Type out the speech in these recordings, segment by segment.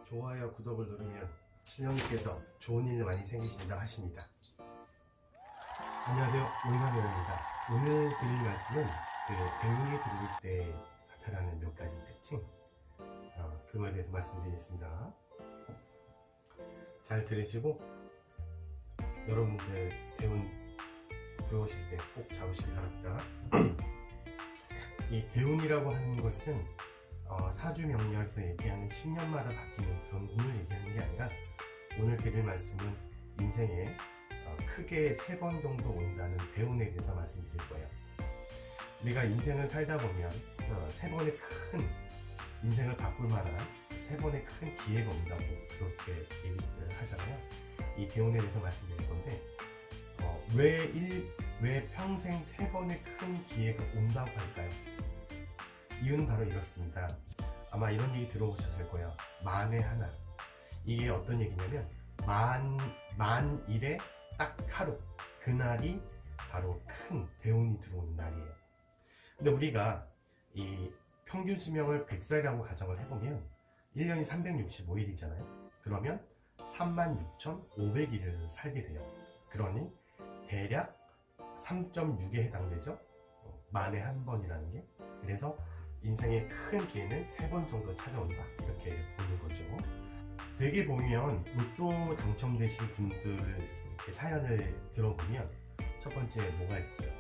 좋아요, 구독을 누르면 신령님께서 좋은 일 많이 생기신다 하십니다. 안녕하세요, 용사배우입니다. 오늘 드릴 말씀은 대운이 들어올 때 나타나는 몇 가지 특징, 그거에 대해서 말씀드리겠습니다. 잘 들으시고 여러분들 대운 들어오실 때 꼭 잡으시기 바랍니다. 이 대운이라고 하는 것은 사주 명리학에서 얘기하는 10년마다 바뀌는 그런 운을 얘기하는 게 아니라, 오늘 드릴 말씀은 인생에 크게 3번 정도 온다는 대운에 대해서 말씀드릴 거예요. 우리가 인생을 살다 보면 3번의 큰 인생을 바꿀 만한 3번의 큰 기회가 온다고 그렇게 얘기를 하잖아요. 이 대운에 대해서 말씀드릴 건데, 왜 평생 3번의 큰 기회가 온다고 할까요? 이유는 바로 이렇습니다. 아마 이런 얘기 들어보셨을 거예요. 만에 하나. 이게 어떤 얘기냐면, 만일에 딱 하루, 그날이 바로 큰 대운이 들어오는 날이에요. 근데 우리가 이 평균 수명을 100살이라고 가정을 해보면 1년이 365일이잖아요. 그러면 36,500일을 살게 돼요. 그러니 대략 3.6에 해당되죠. 만에 한 번이라는 게. 그래서 인생의 큰 기회는 3번 정도 찾아온다, 이렇게 보는 거죠. 되게 보면 로또 당첨되신 분들 사연을 들어보면 첫 번째 뭐가 있어요?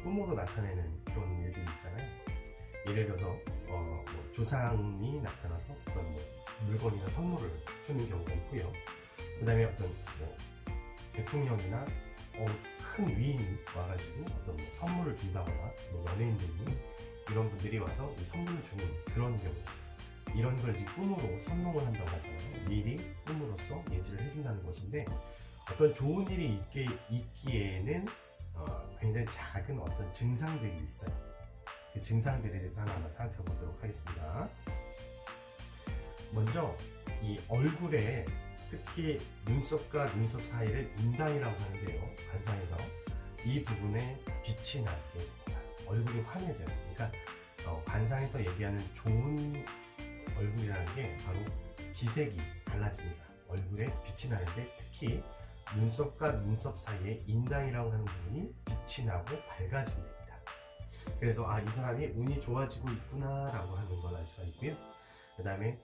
꿈으로 나타내는 그런 일들이 있잖아요. 예를 들어서 조상이 나타나서 어떤 물건이나 선물을 주는 경우가 있고요. 그 다음에 어떤 대통령이나 큰 위인이 와가지고 어떤 선물을 준다거나, 연예인들이 이런 분들이 와서 이 선물을 주는 그런 경우, 이런 걸 이제 꿈으로 선몽을 한다고 하잖아요. 미리 꿈으로써 예지를 해준다는 것인데, 어떤 좋은 일이 있기에는 굉장히 작은 어떤 증상들이 있어요. 그 증상들에 대해서 하나하나 살펴보도록 하겠습니다. 먼저 이 얼굴에, 특히 눈썹과 눈썹 사이를 인당이라고 하는데요, 관상에서 이 부분에 빛이 나게 됩니다. 얼굴이 환해져요. 그러니까 관상에서 얘기하는 좋은 얼굴이라는 게 바로 기색이 달라집니다. 얼굴에 빛이 나는데, 특히 눈썹과 눈썹 사이에 인당이라고 하는 부분이 빛이 나고 밝아지게 됩니다. 그래서 이 사람이 운이 좋아지고 있구나 라고 하는 걸 알 수가 있고요. 그 다음에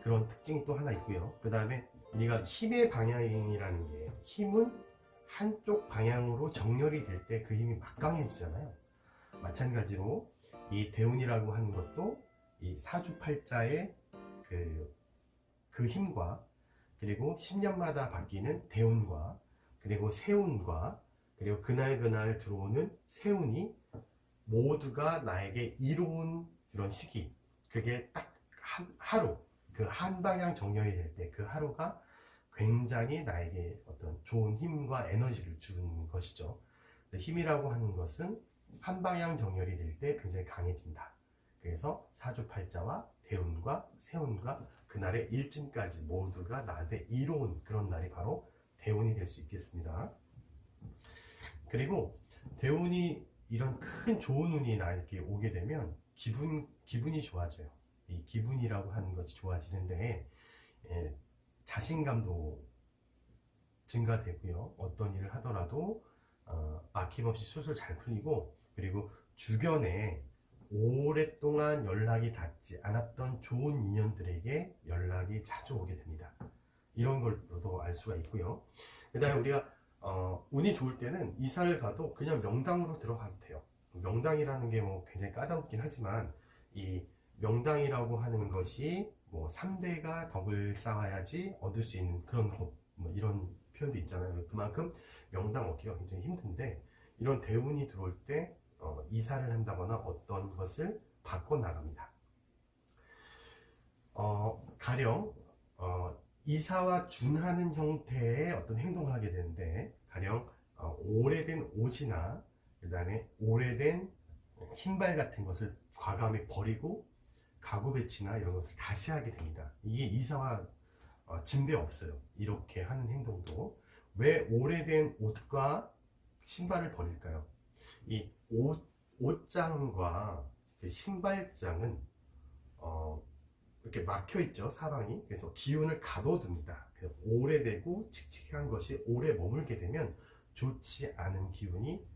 그런 특징이 또 하나 있고요. 그 다음에 우리가 힘의 방향이라는 게, 힘은 한쪽 방향으로 정렬이 될 때 그 힘이 막강해지잖아요. 마찬가지로 이 대운이라고 하는 것도 이 사주팔자의 그 힘과, 그리고 10년마다 바뀌는 대운과, 그리고 세운과, 그리고 그날 들어오는 세운이 모두가 나에게 이로운 그런 시기, 그게 딱 하루, 그 한 방향 정렬이 될 때 그 하루가 굉장히 나에게 어떤 좋은 힘과 에너지를 주는 것이죠. 힘이라고 하는 것은 한 방향 정렬이 될 때 굉장히 강해진다. 그래서 사주팔자와 대운과 세운과 그날의 일진까지 모두가 나한테 이로운 그런 날이 바로 대운이 될 수 있겠습니다. 그리고 대운이, 이런 큰 좋은 운이 나에게 오게 되면 기분이 좋아져요. 이 기분이라고 하는 것이 좋아지는데, 자신감도 증가되고요. 어떤 일을 하더라도 막힘없이 술술 잘 풀리고, 그리고 주변에 오랫동안 연락이 닿지 않았던 좋은 인연들에게 연락이 자주 오게 됩니다. 이런 걸로도 알 수가 있고요. 그 다음에 우리가 운이 좋을 때는 이사를 가도 그냥 명당으로 들어가도 돼요. 명당이라는 게 굉장히 까다롭긴 하지만, 이 명당이라고 하는 것이 3대가 덕을 쌓아야지 얻을 수 있는 그런 곳, 이런 표현도 있잖아요. 그만큼 명당 얻기가 굉장히 힘든데, 이런 대운이 들어올 때 이사를 한다거나 어떤 것을 바꿔나갑니다. 가령 이사와 준하는 형태의 어떤 행동을 하게 되는데, 가령 오래된 옷이나 그 다음에 오래된 신발 같은 것을 과감히 버리고 가구 배치나 이런 것을 다시 하게 됩니다. 이게 이사와 진배 없어요. 이렇게 하는 행동도. 왜 오래된 옷과 신발을 버릴까요? 이 옷장과 신발장은 이렇게 막혀 있죠, 사방이. 그래서 기운을 가둬둡니다. 그래서 오래되고 칙칙한 것이 오래 머물게 되면 좋지 않은 기운이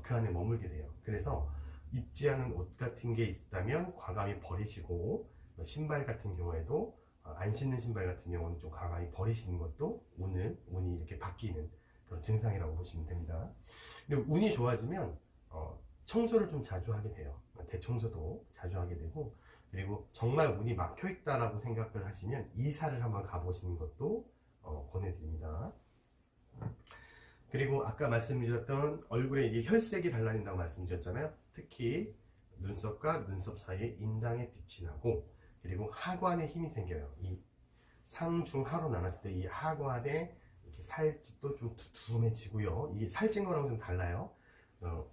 그 안에 머물게 돼요. 그래서 입지 않은 옷 같은 게 있다면 과감히 버리시고, 신발 같은 경우에도 안 신는 신발 같은 경우는 좀 과감히 버리시는 것도 운이 이렇게 바뀌는 그런 증상이라고 보시면 됩니다. 그리고 운이 좋아지면 청소를 좀 자주 하게 돼요. 대청소도 자주 하게 되고, 그리고 정말 운이 막혀 있다라고 생각을 하시면 이사를 한번 가보시는 것도 권해드립니다. 그리고 아까 말씀드렸던 얼굴에 이게 혈색이 달라진다고 말씀드렸잖아요. 특히 눈썹과 눈썹 사이에 인당의 빛이 나고, 그리고 하관에 힘이 생겨요. 이 상중하로 나눴을 때 이 하관에 이렇게 살집도 좀 두툼해지고요. 이게 살찐 거랑 좀 달라요.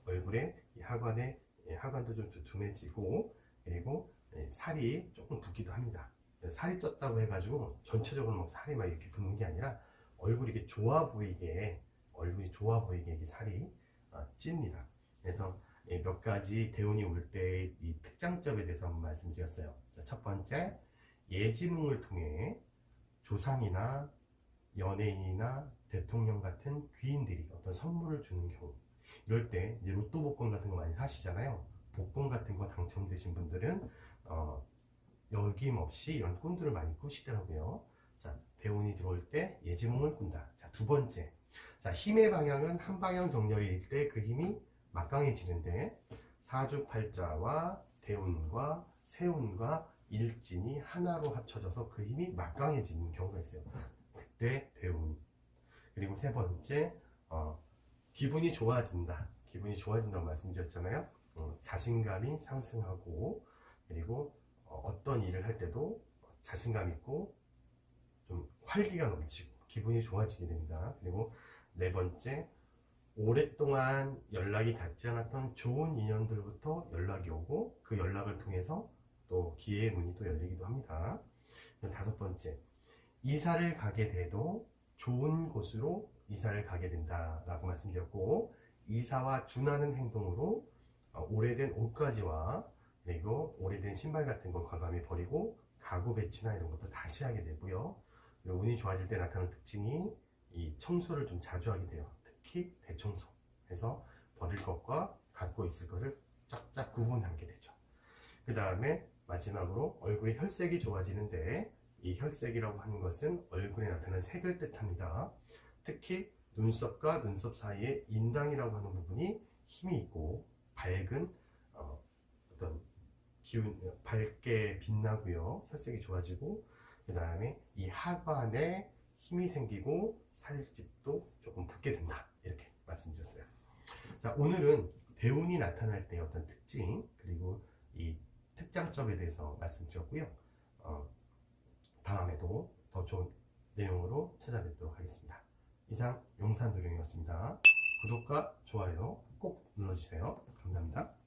얼굴에 이 하관도 좀 두툼해지고, 그리고 살이 조금 붓기도 합니다. 살이 쪘다고 해가지고 전체적으로 막 살이 막 이렇게 붓는 게 아니라 얼굴이 이렇게 좋아 보이게 이게 살이 찝니다. 그래서 몇 가지 대운이 올 때 이 특장점에 대해서 한번 말씀드렸어요. 첫 번째, 예지몽을 통해 조상이나 연예인이나 대통령 같은 귀인들이 어떤 선물을 주는 경우, 이럴 때 이제 로또 복권 같은 거 많이 사시잖아요. 복권 같은 거 당첨되신 분들은 여김없이 이런 꿈들을 많이 꾸시더라고요. 자, 대운이 들어올 때 예지몽을 꾼다. 자, 두 번째, 자, 힘의 방향은 한 방향 정렬일 때 그 힘이 막강해지는데, 사주팔자와 대운과 세운과 일진이 하나로 합쳐져서 그 힘이 막강해지는 경우가 있어요. 그때 대운. 그리고 세 번째, 기분이 좋아진다고 말씀드렸잖아요. 자신감이 상승하고, 그리고 어떤 일을 할 때도 자신감 있고 좀 활기가 넘치고 기분이 좋아지게 됩니다. 그리고 네 번째, 오랫동안 연락이 닿지 않았던 좋은 인연들부터 연락이 오고, 그 연락을 통해서 또 기회의 문이 또 열리기도 합니다. 다섯 번째, 이사를 가게 돼도 좋은 곳으로 이사를 가게 된다라고 말씀드렸고, 이사와 준하는 행동으로 오래된 옷가지와 그리고 오래된 신발 같은 걸 과감히 버리고 가구 배치나 이런 것도 다시 하게 되고요. 그리고 운이 좋아질 때 나타나는 특징이 이 청소를 좀 자주 하게 돼요. 특히 대청소 해서 버릴 것과 갖고 있을 것을 쫙쫙 구분하게 되죠. 그 다음에 마지막으로 얼굴의 혈색이 좋아지는데, 이 혈색이라고 하는 것은 얼굴에 나타나는 색을 뜻합니다. 특히 눈썹과 눈썹 사이에 인당이라고 하는 부분이 힘이 있고 밝은 어떤 기운, 밝게 빛나고요. 혈색이 좋아지고, 그 다음에 이 하관에 힘이 생기고 살집도 조금 붓게 된다, 이렇게 말씀드렸어요. 자, 오늘은 대운이 나타날 때 어떤 특징, 그리고 이 특장점에 대해서 말씀드렸고요. 다음에도 더 좋은 내용으로 찾아뵙도록 하겠습니다. 이상 용산도령이었습니다. 구독과 좋아요 꼭 눌러주세요. 감사합니다.